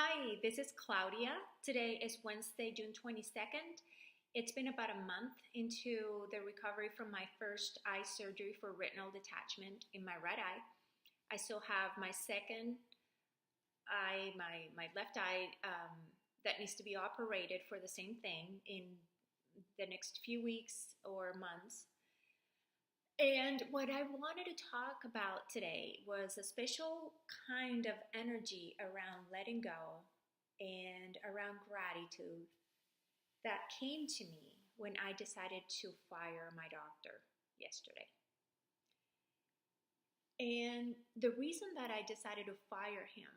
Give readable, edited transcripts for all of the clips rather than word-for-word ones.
Hi, this is Claudia. Today is Wednesday, June 22nd. It's been about a month into the recovery from my first eye surgery for retinal detachment in my right eye. I still have my second eye, my left eye, that needs to be operated for the same thing in the next few weeks or months. And what I wanted to talk about today was a special kind of energy around letting go and around gratitude that came to me when I decided to fire my doctor yesterday. And the reason that I decided to fire him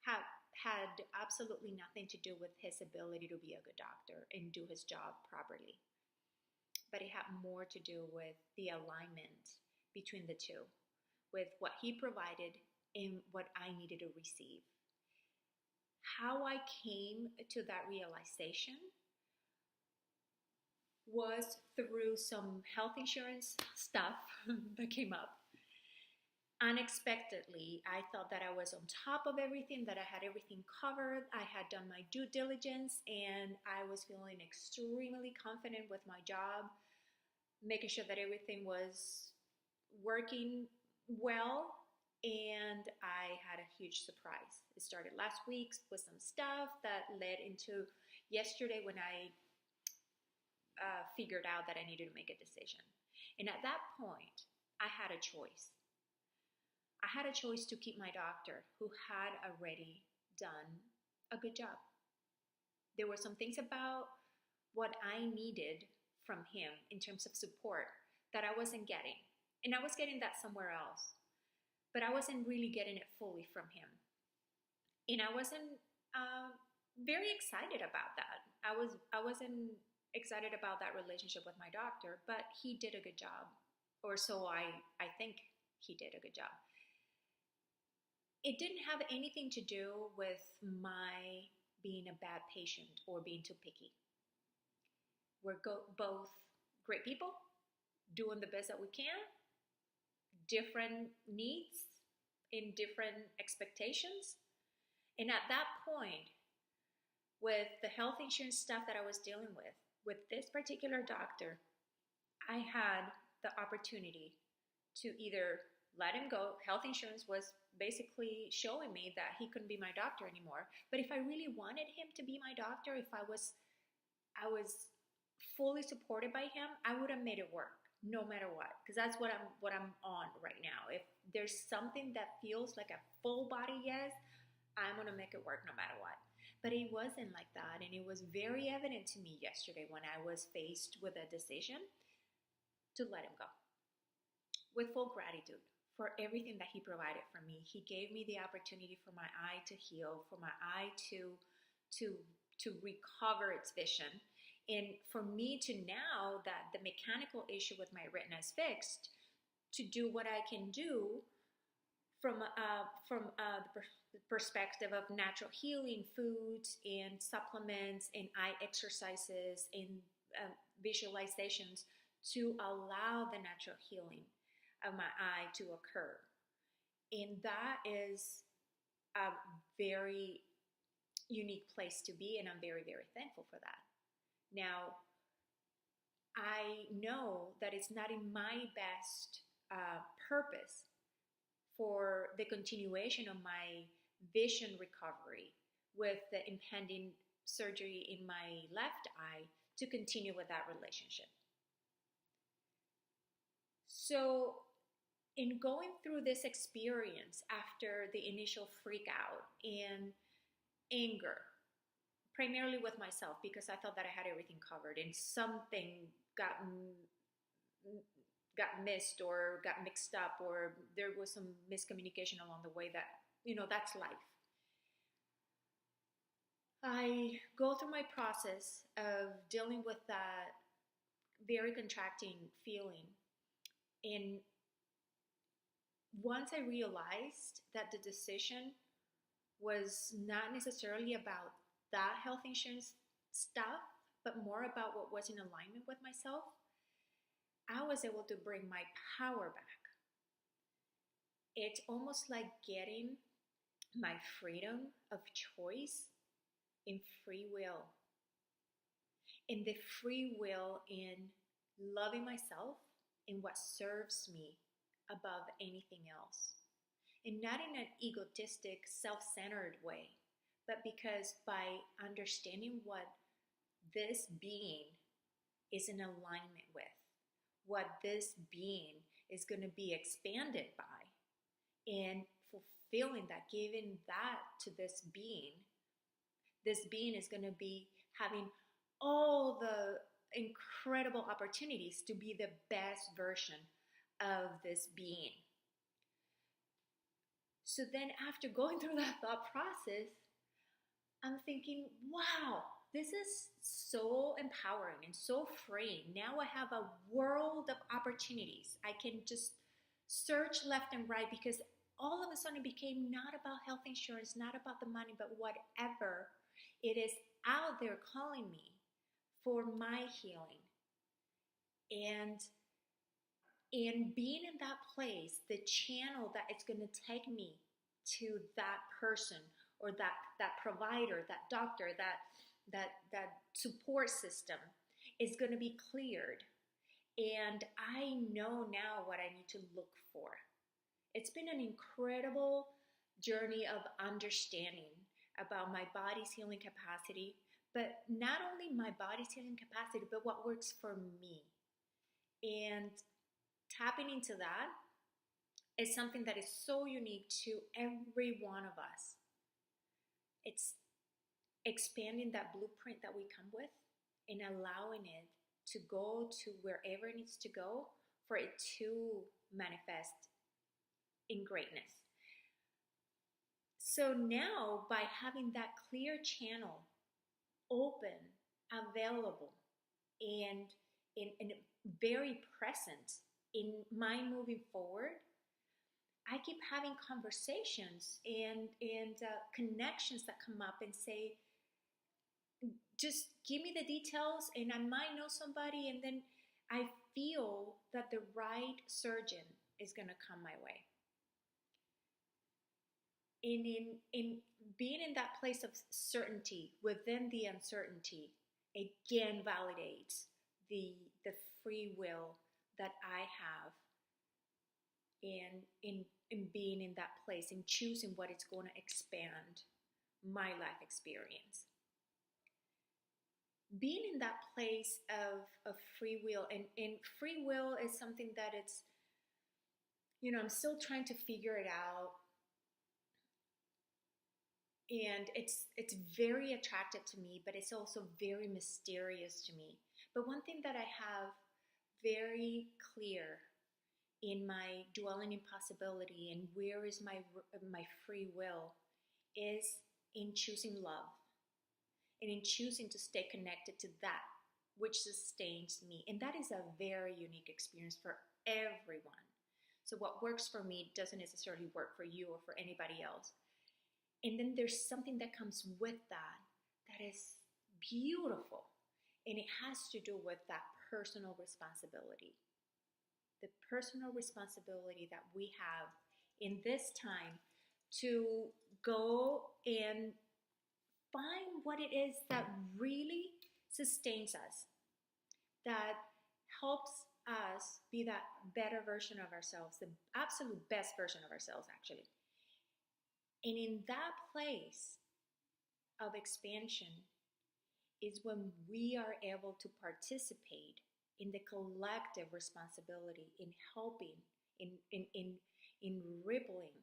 had absolutely nothing to do with his ability to be a good doctor and do his job properly, but it had more to do with the alignment between the two, with what he provided and what I needed to receive. How I came to that realization was through some health insurance stuff that came up. Unexpectedly, I thought that I was on top of everything, that I had everything covered. I had done my due diligence and I was feeling extremely confident with my job, making sure that everything was working well. And I had a huge surprise. It started last week with some stuff that led into yesterday when I figured out that I needed to make a decision. And at that point, I had a choice. I had a choice to keep my doctor who had already done a good job. There were some things about what I needed from him in terms of support that I wasn't getting. And I was getting that somewhere else, but I wasn't really getting it fully from him. And I wasn't very excited about that. I wasn't excited about that relationship with my doctor, but he did a good job, or so I think he did a good job. It didn't have anything to do with my being a bad patient or being too picky. We're both great people, doing the best that we can, different needs in different expectations. And at that point, with the health insurance stuff that I was dealing with this particular doctor, I had the opportunity to either let him go. Health insurance was basically showing me that he couldn't be my doctor anymore. But if I really wanted him to be my doctor, if I was fully supported by him, I would have made it work no matter what, because that's what I'm on right now. If there's something that feels like a full body yes, I'm gonna make it work no matter what. But it wasn't like that, and it was very evident to me yesterday when I was faced with a decision to let him go with full gratitude for everything that he provided for me. He gave me the opportunity for my eye to heal, for my eye to recover its vision, and for me to, now that the mechanical issue with my retina is fixed, to do what I can do from the perspective of natural healing foods and supplements and eye exercises and visualizations to allow the natural healing of my eye to occur. And that is a very unique place to be, and I'm very, very thankful for that. Now, I know that it's not in my best purpose for the continuation of my vision recovery with the impending surgery in my left eye to continue with that relationship. So, in going through this experience after the initial freak out and anger, primarily with myself because I thought that I had everything covered and something got missed or got mixed up, or there was some miscommunication along the way that, that's life. I go through my process of dealing with that very contracting feeling. And once I realized that the decision was not necessarily about that health insurance stuff, but more about what was in alignment with myself, I was able to bring my power back. It's almost like getting my freedom of choice and free will, and the free will in loving myself and what serves me above anything else. And not in an egotistic, self centered way, but because by understanding what this being is in alignment with, what this being is going to be expanded by, and fulfilling that, giving that to this being is going to be having all the incredible opportunities to be the best version of this being. So then, after going through that thought process, I'm thinking, wow, this is so empowering and so freeing. Now I have a world of opportunities. I can just search left and right, because all of a sudden it became not about health insurance, not about the money, but whatever it is out there calling me for my healing. And in being in that place, the channel that it's going to take me to that person, or that provider, that doctor, that support system is going to be cleared. And I know now what I need to look for. It's been an incredible journey of understanding about my body's healing capacity, but not only my body's healing capacity, but what works for me. And tapping into that is something that is so unique to every one of us. It's expanding that blueprint that we come with and allowing it to go to wherever it needs to go for it to manifest in greatness. So now, by having that clear channel open, available, and very present in my moving forward, I keep having conversations and connections that come up and say, just give me the details and I might know somebody, and then I feel that the right surgeon is going to come my way. And in being in that place of certainty within the uncertainty, again validates the free will that I have in being in that place and choosing what is going to expand my life experience. Being in that place of free will, and free will is something that it's, I'm still trying to figure it out. And it's very attractive to me, but it's also very mysterious to me. But one thing that I have very clear in my dwelling in possibility and where is my free will is in choosing love and in choosing to stay connected to that which sustains me. And that is a very unique experience for everyone. So what works for me doesn't necessarily work for you or for anybody else. And then there's something that comes with that is beautiful. And it has to do with that personal responsibility. The personal responsibility that we have in this time to go and find what it is that really sustains us, that helps us be that better version of ourselves, the absolute best version of ourselves, actually. And in that place of expansion is when we are able to participate in the collective responsibility in helping, in rippling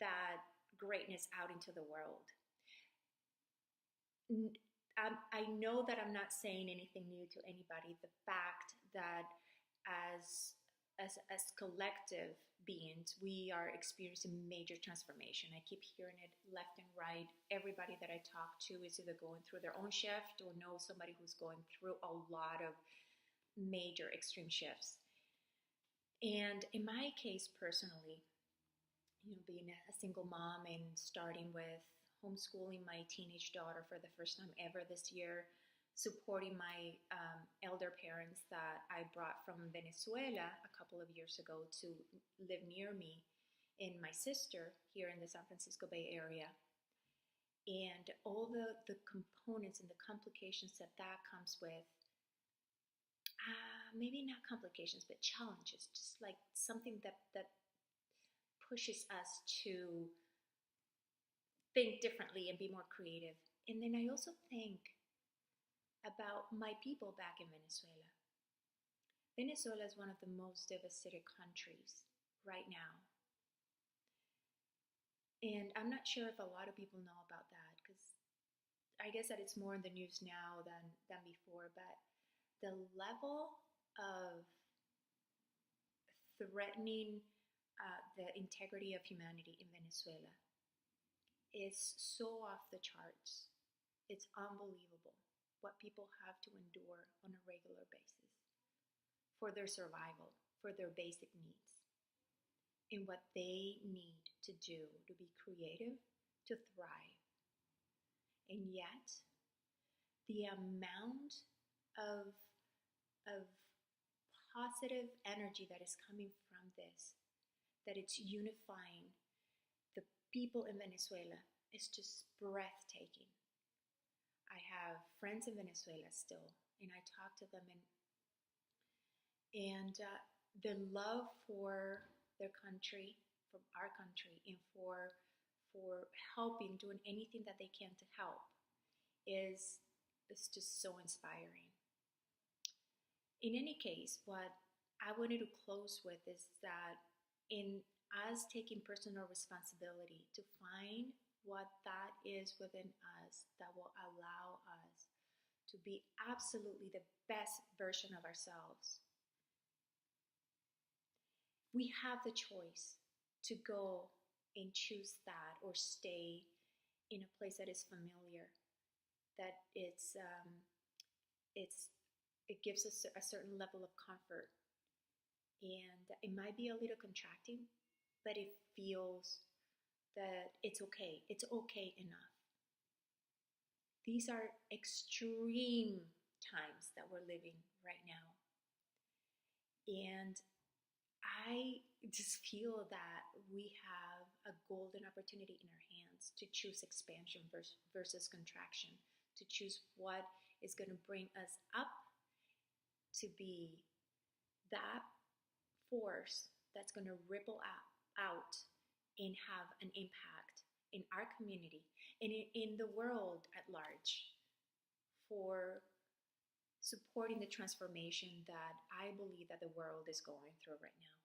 that greatness out into the world. I know that I'm not saying anything new to anybody. The fact that as collective beings, we are experiencing major transformation. I keep hearing it left and right. Everybody that I talk to is either going through their own shift or knows somebody who's going through a lot of major extreme shifts. And in my case personally, being a single mom and starting with homeschooling my teenage daughter for the first time ever this year, supporting my elder parents that I brought from Venezuela a couple of years ago to live near me and my sister here in the San Francisco Bay Area, and all the components and the complications that comes with, maybe not complications, but challenges, just like something that pushes us to think differently and be more creative. And then I also think about my people back in Venezuela. Venezuela is one of the most devastated countries right now. And I'm not sure if a lot of people know about that, because I guess that it's more in the news now than before, but the level of threatening the integrity of humanity in Venezuela is so off the charts. It's unbelievable what people have to endure on a regular basis for their survival, for their basic needs, and what they need to do to be creative, to thrive. And yet, the amount of, of positive energy that is coming from this, that it's unifying the people in Venezuela, is just breathtaking. I have friends in Venezuela still, and I talk to them, and the love for their country, for our country, and for helping, doing anything that they can to help, is just so inspiring. In any case, what I wanted to close with is that in us taking personal responsibility to find what that is within us that will allow us to be absolutely the best version of ourselves, we have the choice to go and choose that, or stay in a place that is familiar, that it gives us a certain level of comfort, and it might be a little contracting, but it feels that it's okay. It's okay enough. These are extreme times that we're living right now. And I just feel that we have a golden opportunity in our hands to choose expansion versus contraction, to choose what is going to bring us up to be that force that's going to ripple out and have an impact in our community and in the world at large, for supporting the transformation that I believe that the world is going through right now.